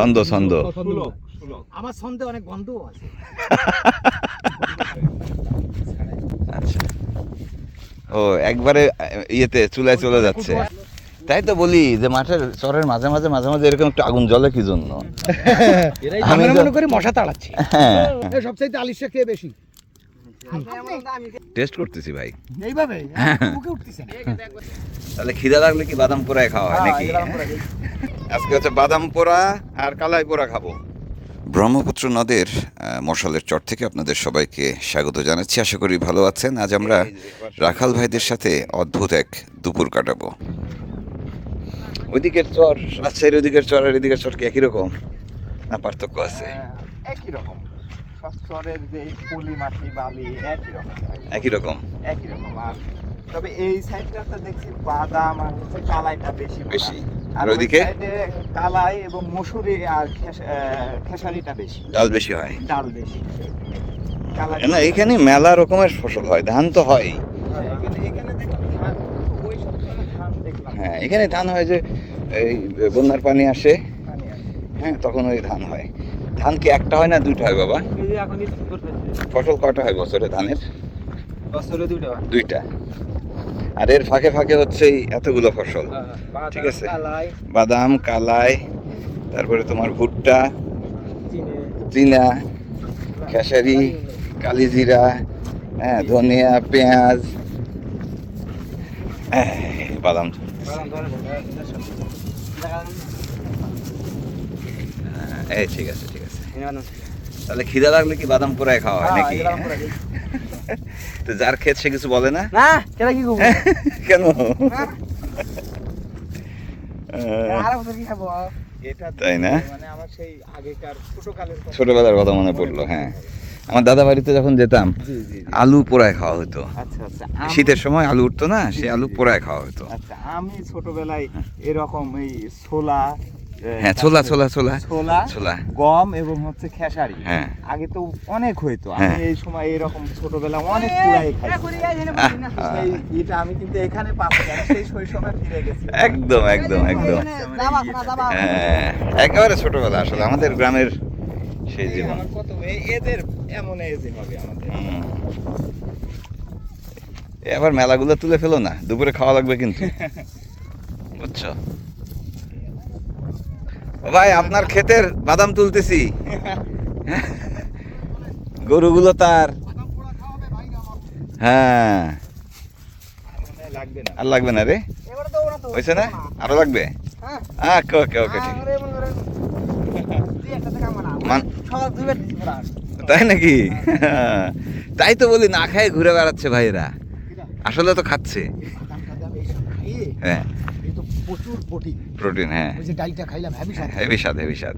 ছন্দ ছন্দ আমার ছন্দে অনেক গন্ধও আছে। আচ্ছা, ও একবারে ইয়েতে চুলায় চলে যাচ্ছে। তাই তো বলি যে মাঠের চরের মাঝে মাঝে মাঝে মাঝে এরকম একটু আগুন জ্বলে কি জন্য? আমি মনে করি মশা তাড়াচ্ছি। হ্যাঁ, সবচাইতে আলিশা খেয়ে বেশি টেস্ট করতেছি ভাই। এইভাবে মুখে উঠতেছে না। তাহলে খিদা লাগলে কি বাদাম পোড়ায় খাওয়া হয় নাকি? আজকে হচ্ছে বাদাম পোড়া আর কালাই পোড়া খাবো। ব্রহ্মপুত্র নদের মশালের চর থেকে আপনাদের সবাইকে স্বাগত জানাচ্ছি। আশা করি ভালো আছেন। আজ আমরা রাখাল ভাইদের সাথে অদ্ভুত এক দুপুর কাটাবো। ওইদিকের চর, রাজশাহীর ওইদিকের চর আর এদিকের চর কি একই রকম না পার্থক্য আছে? একই রকম, সব চরের যে পলি মাটি বালি একই রকম একই রকম। আর তবে এই সাইডটাতে দেখছি বাদাম আর হচ্ছে কালাইটা বেশি বেশি। আর আর ওইদিকে কালাই এবং মসুরি আর খেসারিটা বেশি, ডাল বেশি হয়। ডাল বেশি। না, এখানে মেলা রকমের ফসল হয়, ধান তো হয়। হ্যাঁ, এখানে ধান হয় যে এই বন্যার পানি আসে, হ্যাঁ, তখন ওই ধান হয়। ধান কি একটা হয় না দুইটা হয় বাবা? ফসল কয়টা হয় বছরে ধানের? বছরে দুইটা। আর এর ফাঁকে ফাঁকে হচ্ছে এই এতগুলো ফসল, ঠিক আছে? বাদাম, কালাই, তারপরে তোমার ভুট্টা, চীনা, খেসারি, কালিজিরা, হ্যাঁ, ধনিয়া, পেঁয়াজ, বাদাম। এই ঠিক আছে ঠিক আছে। তাহলে খিদা লাগলে কি বাদাম পোড়ায় খাওয়া হয় নাকি? তো যার ক্ষেত সে কিছু বলে না? না, কেন কি করব? কেন? তাই না? মানে আমার সেই আগেকার ছোটবেলার কথা মনে পড়লো। হ্যাঁ, আমার দাদা বাড়িতে যখন যেতাম আলু পোড়ায় খাওয়া হতো। আচ্ছা আচ্ছা, শীতের সময় আলু উঠতো না, সে আলু পোড়ায় খাওয়া হতো। আচ্ছা, আমি ছোটবেলায় এরকম এই ছোলা, হ্যাঁ, ছোলা ছোলা ছোলা ছোলা ছোলা, গম এবং হচ্ছে খেসারি, হ্যাঁ, আগে তো অনেক হইতো। হ্যাঁ। আমি এই সময় এরকম ছোটবেলা অনেক পুরাই খাইছি। এটা আমি কিন্তু এখানে পাচ্ছি, আমি সেই শৈশবে ফিরে গেছি। একদম একদম একদম। হ্যাঁ, একেবারে ছোটবেলা আসলে আমাদের গ্রামের সেই জীবন। আমার কত এদের এমন এজে হবে আমাদের। এবার মেলাগুলো তুলে ফেলো না, দুপুরে খাওয়া লাগবে কিন্তু, বুঝছো? ও ভাই, আপনার ক্ষেতের বাদাম তুলতেছি। গরুগুলো তার, হ্যাঁ, আর লাগবে না রে, হয়েছে না? আরো লাগবে? ওকে ওকে ওকে, ঠিক তাই নাকি? তাই তো বলি, না খায় ঘুরে বেড়াচ্ছে ভাইয়েরা, আসলে তো খাচ্ছে। হ্যাঁ, প্রোটিন, হ্যাঁ, হেভি স্বাদ হেভি স্বাদ।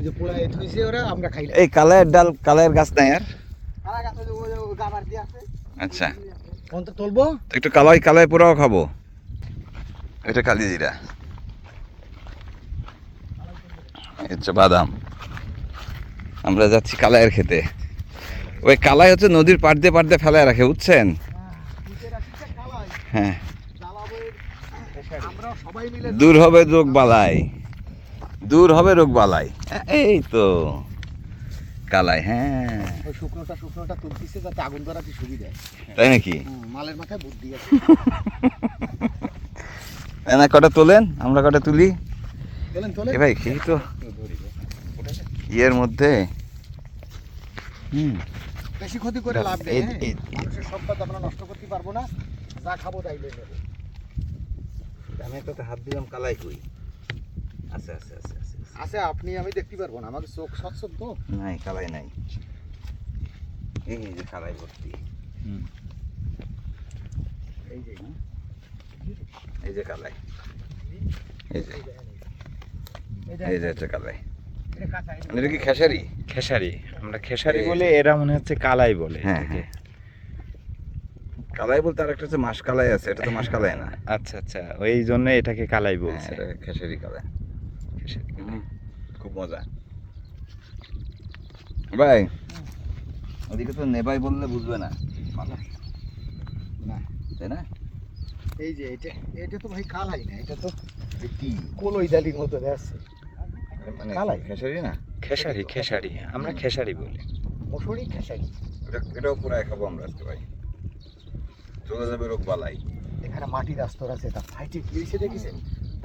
এই কালাইয়ের ডাল, কালাইয়ের গাছ নাই আর? আচ্ছা, তুলবো একটু কালাই কালাই পোড়াও খাবো। এটা কালিজিরা, হচ্ছে বাদাম। আমরা যাচ্ছি কালাইয়ের খেতে। ওই কালাই হচ্ছে নদীর পাড় দিয়ে ফেলায় রাখে, বুঝছেন? হ্যাঁ, দূর হবে রোগ বালাই, দূর হবে রোগ বালাই। এই তো কালাই, হ্যাঁ, শুকনোটা তুলতেছে যাতে আগুন ধরাতে সুবিধা। তাই নাকি? মালের মাথায় বুদ্ধি আছে। না, কটা তোলেন, আমরা কটা তুলি। তোলেন এ ভাই, খেয়ে তো ইয়ের মধ্যে বেশি ক্ষতি করে লাভ নেই। মানুষের সম্পদ আমরা নষ্ট করতে পারবো না, যা খাবো তাই নেবো। আমি একটা হাত দিলাম, কালাই কই? আচ্ছা আচ্ছা আচ্ছা আচ্ছা, আপনি আমি দেখতে পারবো না, আমাকে চোখ সচ্ছল তো। নাই, কালাই নাই। এই যে কালাই ভর্তি, এই যে কালাই, এই যে হচ্ছে কালাই। এটা কি খেসারি? খেসারি, আমরা খেসারি বলে, এরা মনে হচ্ছে কালাই বলে। হ্যাঁ হ্যাঁ, কালাই বলতে আর একটা হচ্ছে মাস কালাই আছে, এটা তো মাস কালাই না। আচ্ছা আচ্ছা, ওই জন্য এটাকে কালাই বলছে। এটা খেসারি কালাই। খুব মজা ভাই। ওদিকে তো নেবাই বললে বুঝবে না মানুষ, না তাই না? এই যে এটা তো ভাই কালাই না, এটা তো কি কলই ডালির মতো আছে। মানে কালাই খেসারি না। খেসারি খেসারি, আমরা খেসারি বলি। মসুরি খেসারি। এটাও পুরাই খাবো আমরা আজকে ভাই, চলে যাবে রোগ বালাই। এখানে মাটির আস্তর আছে, তা ফাইটে গিয়েছে দেখেছেন,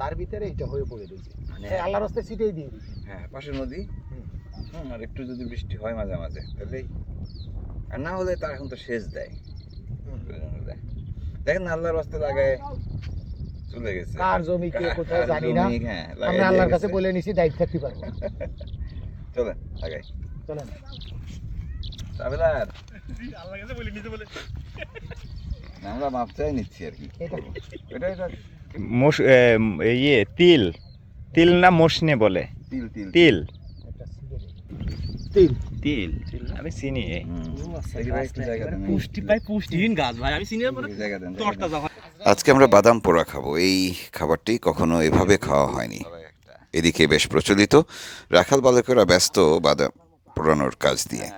তার ভিতরে এটা হয়ে পড়ে রয়েছে, মানে আল্লাহর রাস্তায় ছিটেই দিয়ে দিয়েছে। হ্যাঁ, পাশের নদী। আর একটু যদি বৃষ্টি হয় মাঝে মাঝে তাহলেই, আর না হলে তার এখন তো সেচ দেয়। দেখেন না, আল্লাহর রাস্তায় লাগায় চলে গেছে। কার জমি কে কোথায় কার জানি না, জমি, হ্যাঁ, লাগাই আমরা দিয়ে আল্লাহর কাছে গেছে। বলে নিছি, দায়িত্ব থাকতে পারবো। চলেন লাগাই। চলেন। তাবেলার না, আমরা মাপ চাই নিচ্ছি আর কি। এটা এটা এটা ইয়ে তিল, তিল না মসনে বলে, তিল তিল তিল একটা ছিঁড়ে দে। তিল। তিল আমি চিনি। দেখি ভাই একটু জায়গা দেন, পুষ্টিহীন গাছ ভাই, আমি সিনিয়র একটু জায়গা দেন, তরটা যখন আজকে আমরা বাদাম পোড়া খাবো। এই খাবারটি কখনো এভাবে খাওয়া হয়নি। এদিকে বেশ প্রচলিত, রাখাল বালকেরা ব্যস্ত বাদাম পোড়ানোর কাজ দিয়ে।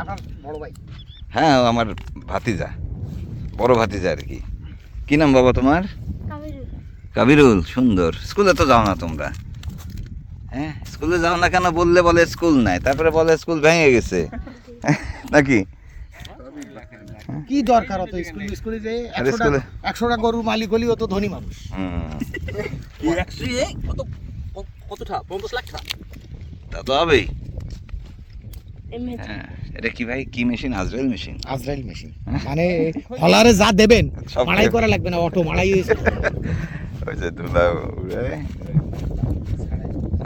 আপনার বড় ভাই। হ্যাঁ, আমার ভাতিজা, বড় ভাতিজা আর কি। কি নাম বাবা তোমার? কাবিরুল। সুন্দর। স্কুলে তো যাও না তোমরা? হ্যাঁ, স্কুলে যাও না কেন বললে বলে স্কুল নাই, তারপরে বলে স্কুল ভেঙে গেছে নাকি? কি দরকার অত স্কুলে যে আর স্কুলে 100টা গরুর মালিক হলি অত ধনী মানুষ। কতটা 50 লাখ টাকা তা তো হবেই। হ্যাঁ, এটা কি ভাই, কি মেশিন? আজরাইল মেশিন। আজরাইল মেশিন, মানে হলারে যা দেবেন সব মাড়াই করা লাগবে না, অটো মাড়াই হয়েছে। ওই যে ধুলা উড়ে।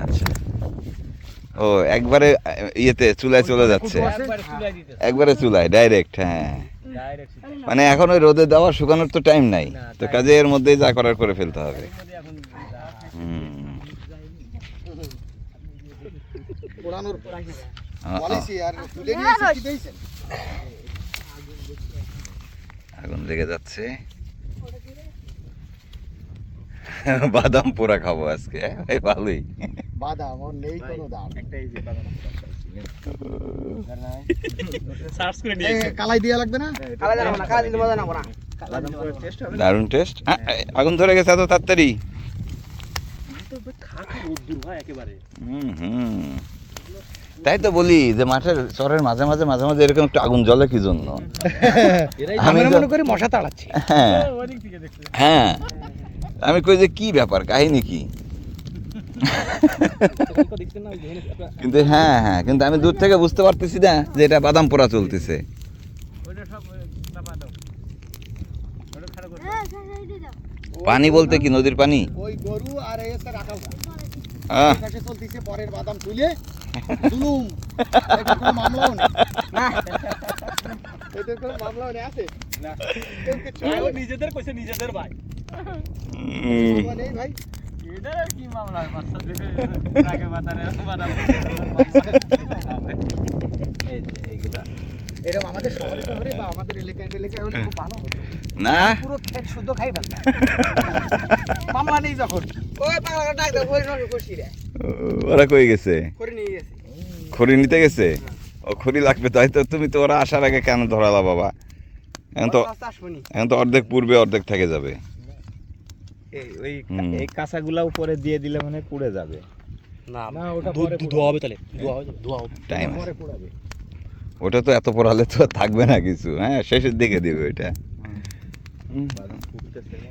আচ্ছা, ও একবারে ইয়েতে চুলায় চলে যাচ্ছে, একবারে চুলায় ডাইরেক্ট। হ্যাঁ, মানে এখন ওই রোদে দেওয়া শুকানোর তো টাইম নাই, তো কাজে এর মধ্যেই যা করার করে ফেলতে হবে। পোড়ানোর আ- পলিসি আর তুলে নিয়েছি, কি দিয়েছেন? আগুন লেগে যাচ্ছে। বাদাম পোড়া খাবো আজকে, ভাই ভালোই। বাদাম ওর নেই কোনো দাম। সার্চ করে এ, কালাই দিয়া লাগবে না? কালা জানা না, কালা দিলে মজা না বড়া। দারুণ টেস্ট। আগুন ধরে গেছে এত তাড়াতাড়ি। খাকি উদ্দুর হয় একেবারে। হুম, তাই তো বলি যে মাঠের চরের মাঝে মাঝে মাঝে মাঝে এরকম একটু আগুন জ্বলে কি জন্য? আমি আমরা তো- মনে করি মশা তাড়াচ্ছি। হ্যাঁ ওদিক থেকে দেখছে। হ্যাঁ, আমি কই যে কি ব্যাপার, কাহিনী কি? দেখছেন না, কিন্তু হ্যাঁ হ্যাঁ, কিন্তু আমি দূর থেকে বুঝতে পারতেছি না যে এটা বাদাম পোড়া চলতেছে। ওইটা সব চাপা দাও। ওটা খারাপ করে। পানি বলতে কি, নদীর পানি? ওই গরু আর এসে রাখা আহ, কাছে চলতেছে, পরের বাদাম তুলে জুলুম। এটা কোনো মামলাও নেই। না, এটার কোনো মামলাও নেই, আছে? না। কেউ কিছু ও নিজেদের কইছে, নিজেদের ভাই। উম, নেই ভাই। এদের আর কি মামলা, বাচ্চা দিলে আগে বাতারে বাদাম। এই যে এইগুলা। এরকম আমাদের শহরে শহরে বা আমাদের এলাকায় হলে খুব ভালো হতো। না, পুরো ক্ষেত শুদ্ধ খাই ফেলতাম। মামলা নেই যখন। ওই পাগলা ডাক দাও, ওই নরকে কইছি রে। ওরা কই গেছে? করে নিয়ে গেছে। খড়ি নিতে গেছে? ও খড়ি লাগবে, তাই তো তুমি তো ওরা আসার আগে কেন ধরালা বাবা? এখন তো অর্ধেক পূর্বে অর্ধেক থেকে যাবে। ওই হুম। এই কাঁচাগুলা উপরে দিয়ে দিলে মানে পুড়ে যাবে। না, না, ওটা ধোয়া পরে ধোয়া হবে তাহলে। ধোয়া হবে, ধোয়া হবে। টাইম পরে পোড়াবে। ওটা তো এত পড়ালে তো আর থাকবে না কিছু। হ্যাঁ, শেষের দিকে দিবে ওইটা।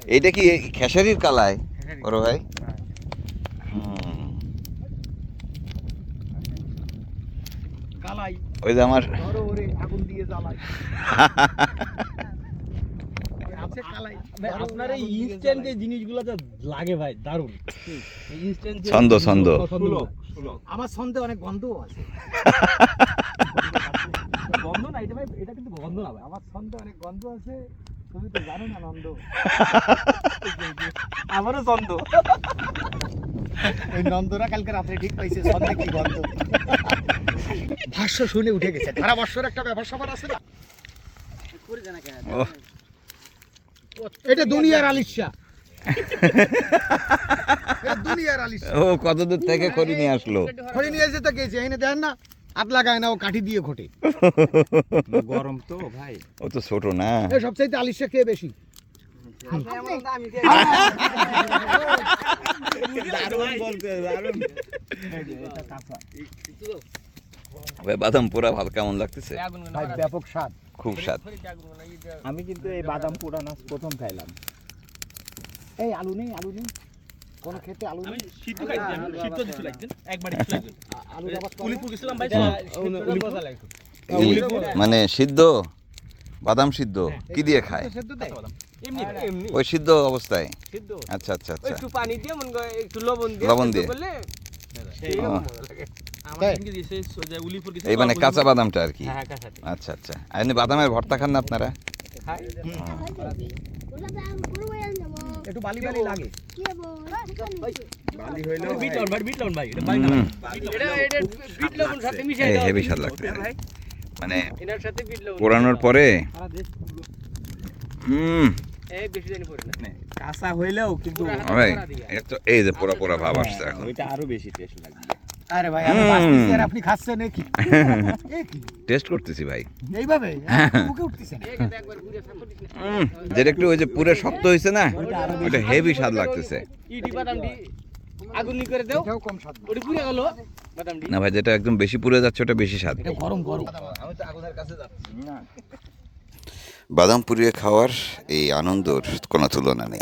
এইটা কি খেসারির কালাই বড় ভাই? হুম। কালাই ওই যে আমার ধরো ওরে আগুন দিয়ে জ্বালাই। আছে কালাই। ভাই, আপনার এই ইনস্ট্যান্ট যে জিনিসগুলো যা লাগে ভাই, দারুণ। এই ইনস্ট্যান্ট যে ছন্দ, ছন্দ। আমার ছন্দে অনেক গন্ধও আছে। গন্ধ না, এটা ভাই, এটা কিন্তু গন্ধ না ভাই। আমার ছন্দে অনেক গন্ধ আছে, তুমি তো জানো না নন্দ। আমারও গন্ধ। ওই নন্দরা কালকে রাত্রে ঠিক পাইছে ছন্দে কি গন্ধ। ভাষ্য শুনে উঠে গেছে। সারা বছর একটা ব্যাপার স্যাপার আছে না। করে জানা কেন? ওহ, এটা দুনিয়ার আলিশা। এটা দুনিয়ার আলিশা। ও কত দূর থেকে খড়ি নিয়ে আসলো? খড়ি নিয়ে যেতে গেছে, এনে দেন না, হাত লাগায় না, ও কাঠি দিয়ে ঘটে। গরম তো ভাই। ও তো ছোট না। এ সবচাইতে আলিশা খেয়ে বেশি। ভাই বাদাম পোড়া ভালো কেমন লাগতেছে? ভাই ব্যাপক স্বাদ। খুব স্বাদ। আমি কিন্তু এই বাদাম পোড়া নাচ প্রথম খাইলাম। এই আলু নেই কোন খেতে আলু নেই? সিদ্ধ খাইছি, আমি সিদ্ধ দিছিল একদিন, একবারই দিছিল একদিন। আলু উলিপুর গেছিলাম ভাই, এই মানে সিদ্ধ বাদাম সিদ্ধ কি দিয়ে খায়? এমনি এমনি ওই সিদ্ধ অবস্থায়? সিদ্ধ আচ্ছা আচ্ছা আচ্ছা। একটু পানি দিয়ে মন করে একটু লবণ দিয়ে লবণ দিয়ে। করলে সেই ও। মজা লাগে। আমার সঙ্গে দিয়েছে সোজা উলিপুর গেছে। এই মানে কাঁচা বাদামটা আর কি? হ্যাঁ কাঁচা। আচ্ছা আচ্ছা। আর এমনি বাদামের ভর্তা খান না আপনারা? খাই। একটু বালি লাগে। বালি হইলো বিট লবণ ভাই, এটা বাই না। এটা বিট লবণ সাথে মিশাই এই দাও। হেভি স্বাদ লাগবে মানে এটার সাথে বিট লবণ। পোড়ানোর পরে এই বেশি জানি পড়ে না। কাঁচা হইলেও কিন্তু ভাই এই যে পোড়া পোড়া ভাব আসছে এখন। ওইটা আরো বেশি টেস্ট লাগবে। আরে ভাই আমি বাসতেছি আর আপনি খাচ্ছেন নাকি? টেস্ট করতেছি ভাই। এইভাবে মুখে উঠতেছে না। একবার ঘুরে সামনে দিস না। যেটা একটু ওই যে পুরো শক্ত হয়েছে না ওটা হেভি স্বাদ লাগতেছে। ইডি বাদামডি আগুন নি করে দাও। এটাও কম স্বাদ। ওটি পুড়ে গেল বাদামডি। না ভাই যেটা একদম বেশি পুড়ে যাচ্ছে ওটা বেশি স্বাদ। এটা গরম। আমি তো আগুনের কাছে যাচ্ছি। বাদাম পুড়িয়ে খাওয়ার এই আনন্দর কোনো তুলনা নেই।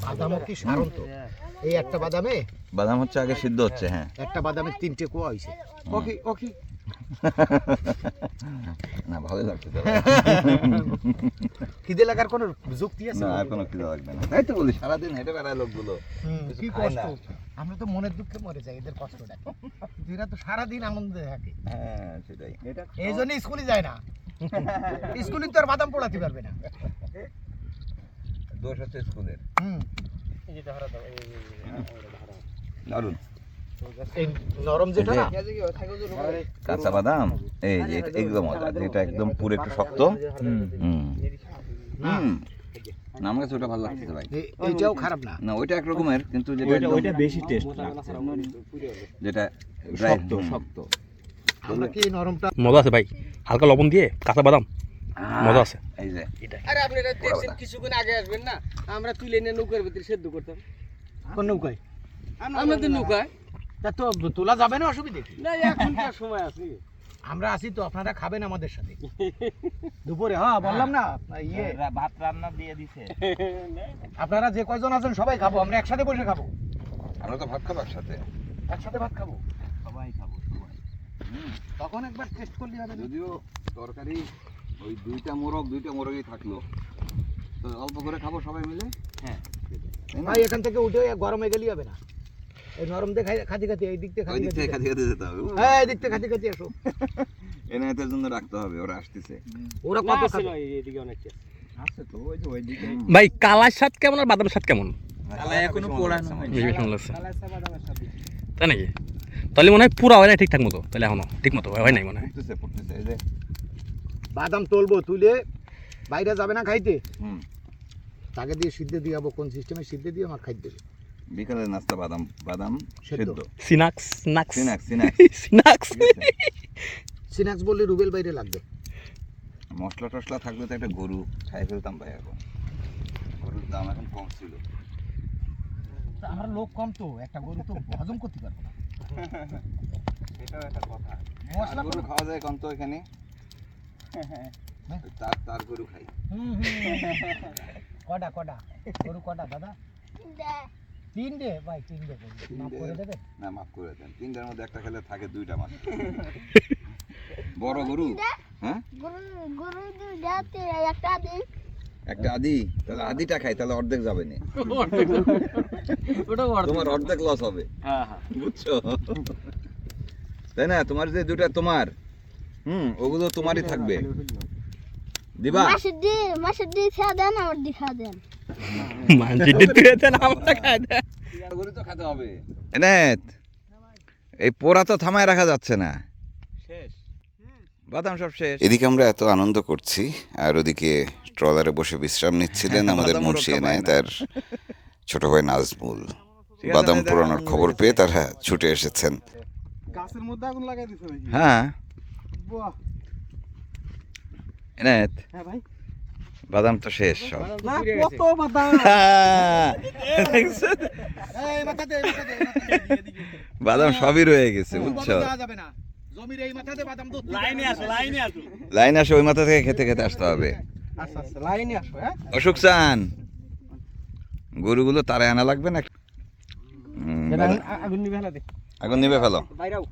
বাদামও কি সারন তো। এই একটা বাদামে বাদাম হচ্ছে আগে সিদ্ধ হচ্ছে। হ্যাঁ একটা বাদামের 3টে কোয়া হইছে। ওকি না ভালো লাগছে তো। খিদে লাগার কোনো যুক্তি আছে? না আর কোনো খিদে লাগবে না। তাই তো বলি সারাদিন হেঁটে বেড়ায় লোকগুলো। কি কষ্ট। আমরা তো মনের দুঃখে মরে যাই এদের কষ্টটা। এরা তো সারাদিন আনন্দে থাকে। হ্যাঁ সেটাই। এই জন্য স্কুলে যায় না। স্কুলে তো আর বাদাম পোড়াতে পারবে না। দোষ হচ্ছে স্কুলের। এই যে ধরা দাও। দারুন এই নরম যেটা না কাঁচা বাদাম এই যে এগুলো মজা যেটা একদম পুরো একটু শক্ত। না আমার কাছে ওটা ভালো লাগছে ভাই। এইটাও খারাপ না। না ওইটা এক রকমের কিন্তু যেটা ওইটা বেশি টেস্ট লাগছে, যেটা শক্ত। আমরা কি নরমটা মজা আছে ভাই, হালকা লবণ দিয়ে কাঁচা বাদাম মজা আছে। এই যে আরে আপনারা দেখছেন কিছুক্ষণ আগে আসবেন না, আমরা তুলে নিয়ে নৌকার ভিতরে সেদ্ধ করতাম। কোন নৌকায়? আমাদের নৌকায় তা তো তোলা যাবে না, অসুবিধা কি? না এখনকার সময় আছে। আমরা আসি তো আপনারা খাবেন আমাদের সাথে দুপুরে। হ্যাঁ বললাম না ইয়ে ভাত রান্না দিয়ে দিছে। আপনারা যে কয়জন আছেন সবাই খাবো, আমরা একসাথে বসে খাবো। আমরা তো ভাত খাবো একসাথে। একসাথে ভাত খাবো সবাই খাবো সবাই। তখন একবার টেস্ট করলে হবে। যদিও তরকারি ওই দুইটা মোরগই থাকলো তো অল্প করে খাবো সবাই মিলে। হ্যাঁ ভাই এখান থেকে উঠে গরমে গেলেই হবে না। এই নরম দিয়ে খাতি এই দিক থেকে ওই দিক থেকে খাতে খাতে যেতে হবে। হ্যাঁ এই দিক থেকে খাতি আসো। এনায়েতের জন্য রাখতে হবে, ওরা আসতেছে। ওরা না কত আছে খাবে? না এদিকে অনেক আছে। আছে তো ওই যে ওইদিকে। ভাই কালার স্বাদ কেমন আর বাদামের স্বাদ কেমন? কালাই এখনো পোড়ানো হয়নি। বেশি কেমন লাগছে তাই নাকি? তাহলে মনে হয় পুরা হয় না ঠিকঠাক মতো, তাহলে এখনো ঠিক মতো হয় নাই মনে হয়। পড়তেছে এই যে বাদাম তুলবো, তুলে বাইরে যাবে না খাইতে, হুম তাকে দিয়ে সিদ্ধে দিয়ে যাবো। কোন সিস্টেমে সিদ্ধে দিয়ে আমার খাইতে দেবে। বিকালের নাস্তা বাদাম সেদ্ধ। সিনাক্স নাক্স সিনাক্স সিনাক্স সিনাক্স বললে রুবেল বাইরে লাগবে। মশলা টশলা থাকলে তো একটা গরু খাই ফেলতাম ভাই। এখন গরুর দাম এখন কম ছিল। আমার লোক কম তো, একটা গরু তো হজম করতে পারবো না। এটাও একটা কথা। মশলা গরু খাওয়া যায় কম তো এখানে। তার গরু খাই। কটা গরু কটা দাদা? 3টে ভাই, 3টে গরু মাফ করে দেবে? না মাফ করে দেন। 3টার মধ্যে একটা খেলে থাকে 2টা মাত্র। বড় গরু। হ্যাঁ একটা আদি, তাহলে আদিটা খাই, তাহলে অর্ধেক যাবে না। ওটা তোমার অর্ধেক লস হবে। হ্যাঁ বুঝছো তাই না? তোমার যে 2টা তোমার ওগুলো তোমারই থাকবে। দিবা মাসের দিয়ে খেয়া দেন, আমার দিয়ে খেয়া দেন। মানছি দিতে দেন আমরা খাই দেন। গরু তো খেতে হবে। এনায়েত এই পোড়া তো থামায় রাখা যাচ্ছে না। বাদাম সব শেষ। এদিকে আমরা এত আনন্দ করছি আর ওদিকে ট্রলারে বসে বিশ্রাম নিচ্ছিলেন আমাদের মুন্সি এনায়েত আর ছোট ভাই নাজমুল। বাদাম পোড়ানোর খবর পেয়ে তারা ছুটে এসেছেন। গাছের মধ্যে আগুন লাগাই দিতে হবে। হ্যাঁ বাহ। এনায়েত হ্যাঁ ভাই, বাদাম তো শেষ সব। না কত বাদাম দেখছেন? বাদাম সবই রয়ে গেছে বুঝছো। লাইনে আসো লাইন আসে ওই মাথা থেকে খেতে খেতে আসতে হবে। আচ্ছা আচ্ছা লাইনে আসো হ্যাঁ অসুখ চান গরুগুলো তারে আনা লাগবে না? আগুন নিবে না দে আগুন নিবে ফেলো। বাইরাও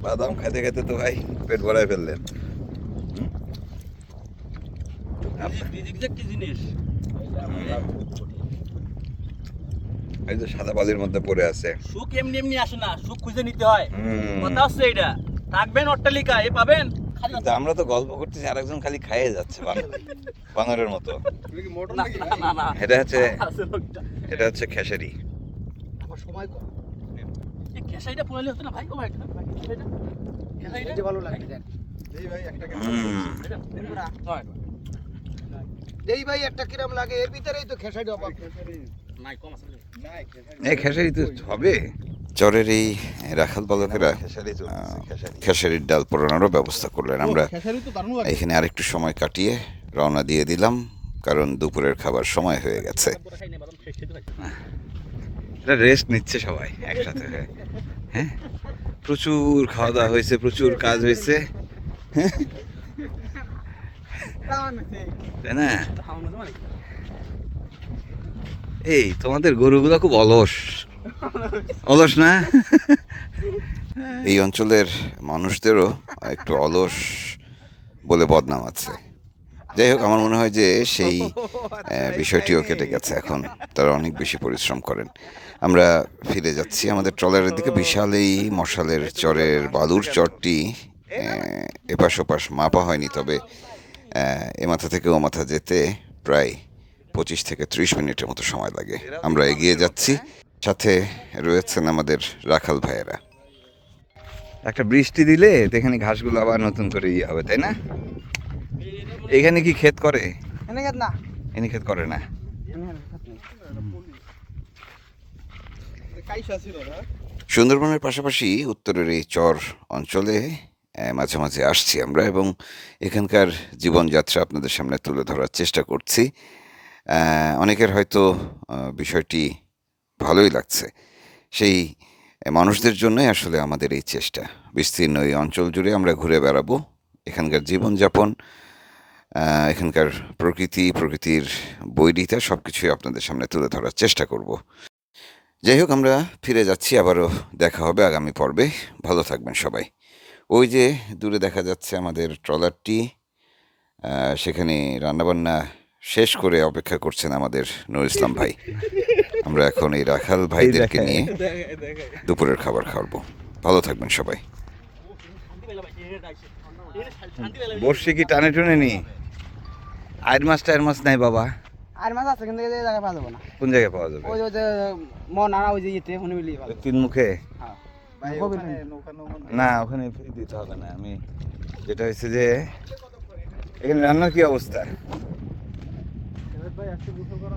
বাদাম খেতে খেতে তো ভাই পেট ভরায় ফেললেন। কি জিনিস এই যে সাদা বালির মধ্যে পড়ে আছে। সুখ এমনি এমনি আসে না, সুখ খুঁজে নিতে হয়। হুম। কথা হচ্ছে এটা, থাকবেন অট্টালিকা এ পাবেন। কিন্তু আমরা তো গল্প করতেছি, আরেকজন খালি খাইয়ে যাচ্ছে বানরের মতো। না না না এটা হচ্ছে আছে লোকটা। এটা হচ্ছে খেসারি। এই খেসারিটা পোড়ালে হতো না ভাই, ও ভাই খেসারিটা খেসারিটা ভালো লাগে দেন। হুম। হয় দেই ভাই একটা কিরম লাগে, এর ভিতরেই তো খেসারি অভাব। নাই কম আছে এই খেসারি তো হবে। চরের এই রাখাল বালকেরা খেসারির ডাল পোড়ানোরও ব্যবস্থা করলেন। আমরা খেসারি তো দারুণ লাগে। এখানে আরেকটু সময় কাটিয়ে রওনা দিয়ে দিলাম, কারণ দুপুরের খাবার সময় হয়ে গেছে। খাই না বাদাম শেষ খেতে ভাই। এটা রেস্ট নিচ্ছে সবাই একসাথে হয়ে। হ্যাঁ, প্রচুর খাওয়া দাওয়া হয়েছে, প্রচুর কাজ হয়েছে, তাই না? এই তোমাদের গরুগুলো খুব অলস অলস না? এই অঞ্চলের মানুষদেরও একটু অলস বলে বদনাম আছে। যাই হোক, আমার মনে হয় যে সেই বিষয়টিও কেটে গেছে। এখন তারা অনেক বেশি পরিশ্রম করেন। আমরা ফিরে যাচ্ছি আমাদের ট্রলারের দিকে। বিশাল এই মশালের চরের বালুর চরটি এপাশ ওপাশ মাপা হয়নি, তবে এ মাথা থেকে ও মাথা যেতে প্রায় 25 থেকে 30 মিনিটের মতো সময় লাগে। আমরা এগিয়ে যাচ্ছি, সাথে রয়েছেন আমাদের রাখাল ভাইয়েরা। একটা বৃষ্টি দিলে এখানে ঘাসগুলো আবার নতুন করে ইয়ে হবে, তাই না? এখানে কি ক্ষেত করে? এনে গেত না এনে ক্ষেত করে না। কাইসা ছিল না। সুন্দরবনের পাশাপাশি উত্তরের এই চর অঞ্চলে মাঝে মাঝে আসছি আমরা, এবং এখানকার জীবনযাত্রা আপনাদের সামনে তুলে ধরার চেষ্টা করছি। অনেকের হয়তো বিষয়টি ভালোই লাগছে। সেই মানুষদের জন্যই আসলে আমাদের এই চেষ্টা। বিস্তীর্ণ এই অঞ্চল জুড়ে আমরা ঘুরে বেড়াবো, এখানকার জীবনযাপন, এখানকার প্রকৃতির বৈরিতা সব কিছুই আপনাদের সামনে তুলে ধরার চেষ্টা করব। যাই হোক, আমরা ফিরে যাচ্ছি, আবারও দেখা হবে আগামী পর্বে। ভালো থাকবেন সবাই। ওই যে দূরে দেখা যাচ্ছে আমাদের ট্রলারটি, সেখানে রান্নাবান্না শেষ করে অপেক্ষা করছেন আমাদের নুর ইসলাম ভাই। আমরা এখন এই রাখাল ভাইদেরকে নিয়ে দুপুরের খাবার খাওয়াবো। ভালো থাকবেন সবাই। বর্ষি কি টানে টুনে নি? আয়ের মাছ নাই বাবা। আর মাছ আছে কিন্তু এই জায়গায় পাওয়া যাবে না। কোন জায়গায় পাওয়া যাবে? ওই যে মন আনা ওই যে ইতে মনে মিলি ভালো। তিন মুখে? হ্যাঁ না, ওখানে দিতে হবে না। আমি যেটা হয়েছে যে এখানে রান্নার কি অবস্থা? ভাই আজকে গোসল করা